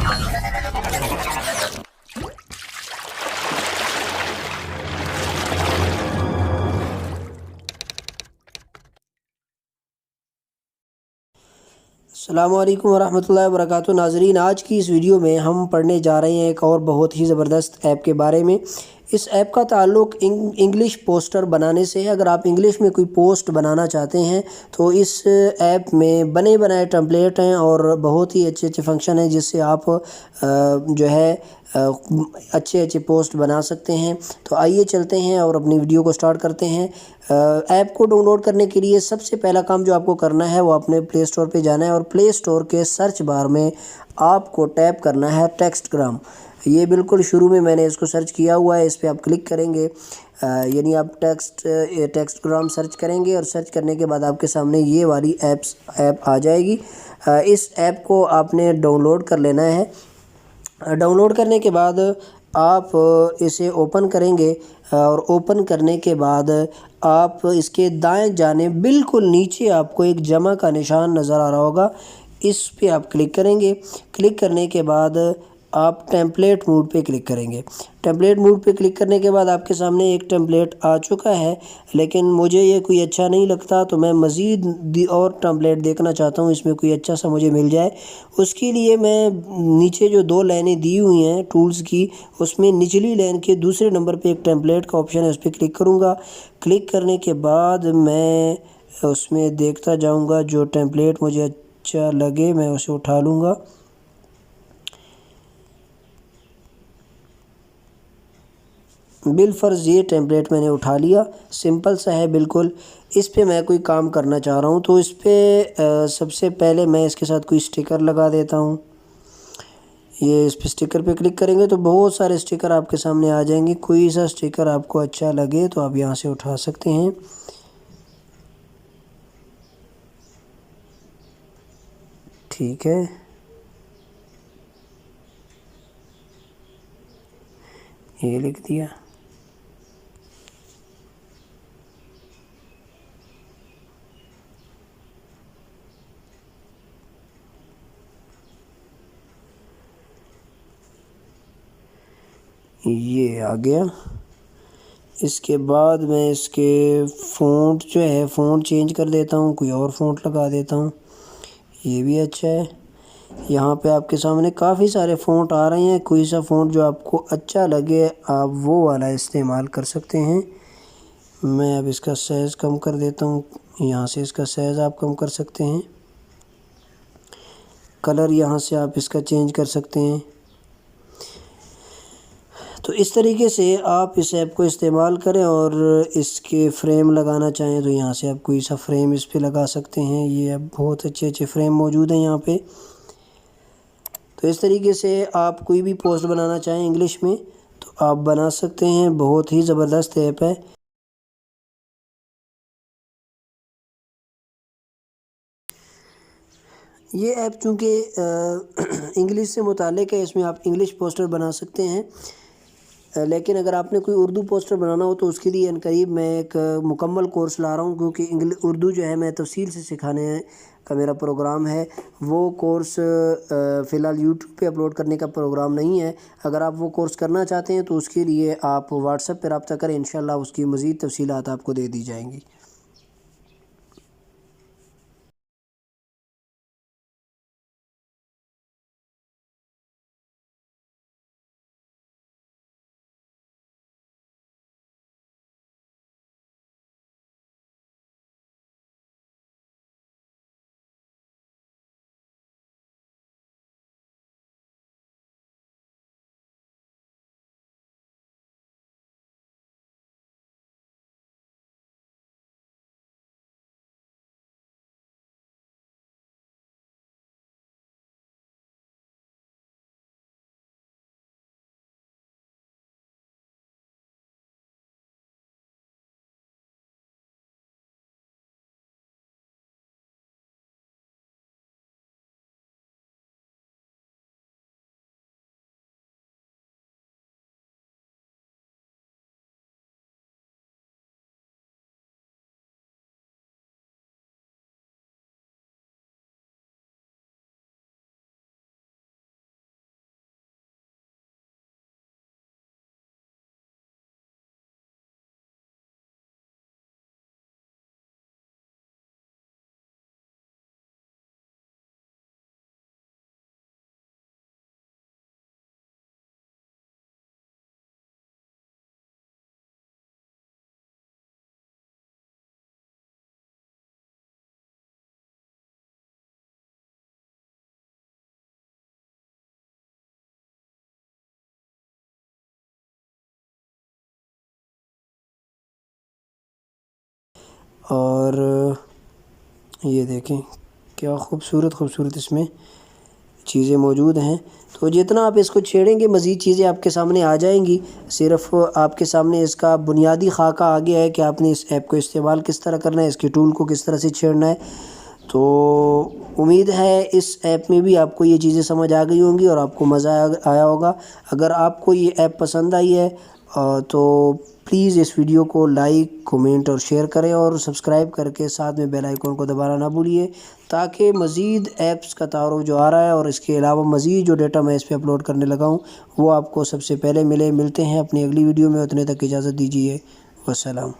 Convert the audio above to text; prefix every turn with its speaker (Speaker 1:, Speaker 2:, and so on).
Speaker 1: السلام علیکم ورحمۃ اللہ وبرکاتہ ناظرین، آج کی اس ویڈیو میں ہم پڑھنے جا رہے ہیں ایک اور بہت ہی زبردست ایپ کے بارے میں۔ اس ایپ کا تعلق انگلش پوسٹر بنانے سے ہے۔ اگر آپ انگلش میں کوئی پوسٹ بنانا چاہتے ہیں تو اس ایپ میں بنے بنائے ٹیمپلیٹ ہیں اور بہت ہی اچھے اچھے فنکشن ہیں جس سے آپ جو ہے اچھے اچھے پوسٹ بنا سکتے ہیں۔ تو آئیے چلتے ہیں اور اپنی ویڈیو کو سٹارٹ کرتے ہیں۔ ایپ کو ڈاؤن لوڈ کرنے کے لیے سب سے پہلا کام جو آپ کو کرنا ہے وہ اپنے پلے اسٹور پہ جانا ہے اور پلے اسٹور کے سرچ بار میں آپ کو ٹیپ کرنا ہے ٹیکسٹ گرام۔ یہ بالکل شروع میں نے اس کو سرچ کیا ہوا ہے، اس پہ آپ کلک کریں گے، یعنی آپ ٹیکسٹ گرام سرچ کریں گے اور سرچ کرنے کے بعد آپ کے سامنے یہ والی ایپ آ جائے گی۔ اس ایپ کو آپ نے ڈاؤن لوڈ کر لینا ہے۔ ڈاؤن لوڈ کرنے کے بعد آپ اسے اوپن کریں گے اور اوپن کرنے کے بعد آپ اس کے دائیں جانب بالکل نیچے آپ کو ایک جمع کا نشان نظر آ رہا ہوگا، اس پہ آپ کلک کریں گے۔ کلک کرنے کے بعد آپ ٹیمپلیٹ موڈ پہ کلک کریں گے۔ ٹیمپلیٹ موڈ پہ کلک کرنے کے بعد آپ کے سامنے ایک ٹیمپلیٹ آ چکا ہے، لیکن مجھے یہ کوئی اچھا نہیں لگتا تو میں مزید اور ٹیمپلیٹ دیکھنا چاہتا ہوں، اس میں کوئی اچھا سا مجھے مل جائے۔ اس کے لیے میں نیچے جو دو لائنیں دی ہوئی ہیں ٹولز کی، اس میں نچلی لائن کے دوسرے نمبر پہ ایک ٹیمپلیٹ کا آپشن ہے، اس پہ کلک کروں گا۔ کلک کرنے کے بعد میں اس میں دیکھتا جاؤں گا، جو ٹیمپلیٹ مجھے اچھا لگے میں اسے اٹھا لوں گا۔ بالفرض یہ ٹیمپلیٹ میں نے اٹھا لیا، سمپل سا ہے بالکل۔ اس پہ میں کوئی کام کرنا چاہ رہا ہوں تو اس پہ سب سے پہلے میں اس کے ساتھ کوئی سٹیکر لگا دیتا ہوں۔ یہ اس پہ سٹیکر پہ کلک کریں گے تو بہت سارے سٹیکر آپ کے سامنے آ جائیں گے۔ کوئی سا سٹیکر آپ کو اچھا لگے تو آپ یہاں سے اٹھا سکتے ہیں۔ ٹھیک ہے، یہ لکھ دیا۔ یہ آ گیا۔ اس کے بعد میں اس کے فونٹ جو ہے فونٹ چینج کر دیتا ہوں، کوئی اور فونٹ لگا دیتا ہوں، یہ بھی اچھا ہے۔ یہاں پہ آپ کے سامنے کافی سارے فونٹ آ رہے ہیں، کوئی سا فونٹ جو آپ کو اچھا لگے آپ وہ والا استعمال کر سکتے ہیں۔ میں اب اس کا سائز کم کر دیتا ہوں، یہاں سے اس کا سائز آپ کم کر سکتے ہیں۔ کلر یہاں سے آپ اس کا چینج کر سکتے ہیں۔ تو اس طریقے سے آپ اس ایپ کو استعمال کریں، اور اس کے فریم لگانا چاہیں تو یہاں سے آپ کوئی سا فریم اس پہ لگا سکتے ہیں۔ یہ اب بہت اچھے اچھے فریم موجود ہیں یہاں پہ۔ تو اس طریقے سے آپ کوئی بھی پوسٹ بنانا چاہیں انگلش میں تو آپ بنا سکتے ہیں، بہت ہی زبردست ایپ ہے۔ یہ ایپ چونکہ انگلش سے متعلق ہے، اس میں آپ انگلش پوسٹر بنا سکتے ہیں، لیکن اگر آپ نے کوئی اردو پوسٹر بنانا ہو تو اس کے لیے عنقریب میں ایک مکمل کورس لا رہا ہوں، کیونکہ اردو جو ہے میں تفصیل سے سکھانے کا میرا پروگرام ہے۔ وہ کورس فی الحال یوٹیوب پہ اپلوڈ کرنے کا پروگرام نہیں ہے۔ اگر آپ وہ کورس کرنا چاہتے ہیں تو اس کے لیے آپ واٹس ایپ پہ رابطہ کریں، انشاءاللہ اس کی مزید تفصیلات آپ کو دے دی جائیں گی۔ اور یہ دیکھیں کیا خوبصورت اس میں چیزیں موجود ہیں۔ تو جتنا آپ اس کو چھیڑیں گے مزید چیزیں آپ کے سامنے آ جائیں گی۔ صرف آپ کے سامنے اس کا بنیادی خاکہ آ گیا ہے کہ آپ نے اس ایپ کو استعمال کس طرح کرنا ہے، اس کے ٹول کو کس طرح سے چھیڑنا ہے۔ تو امید ہے اس ایپ میں بھی آپ کو یہ چیزیں سمجھ آ گئی ہوں گی اور آپ کو مزہ آیا ہوگا۔ اگر آپ کو یہ ایپ پسند آئی ہے تو پلیز اس ویڈیو کو لائک، کومنٹ اور شیئر کریں، اور سبسکرائب کر کے ساتھ میں بیل آئیکن کو دبانا نہ بھولیے، تاکہ مزید ایپس کا تعارف جو آ رہا ہے اور اس کے علاوہ مزید جو ڈیٹا میں اس پہ اپلوڈ کرنے لگا ہوں وہ آپ کو سب سے پہلے ملتے ہیں اپنی اگلی ویڈیو میں۔ اتنے تک اجازت دیجیے، والسلام۔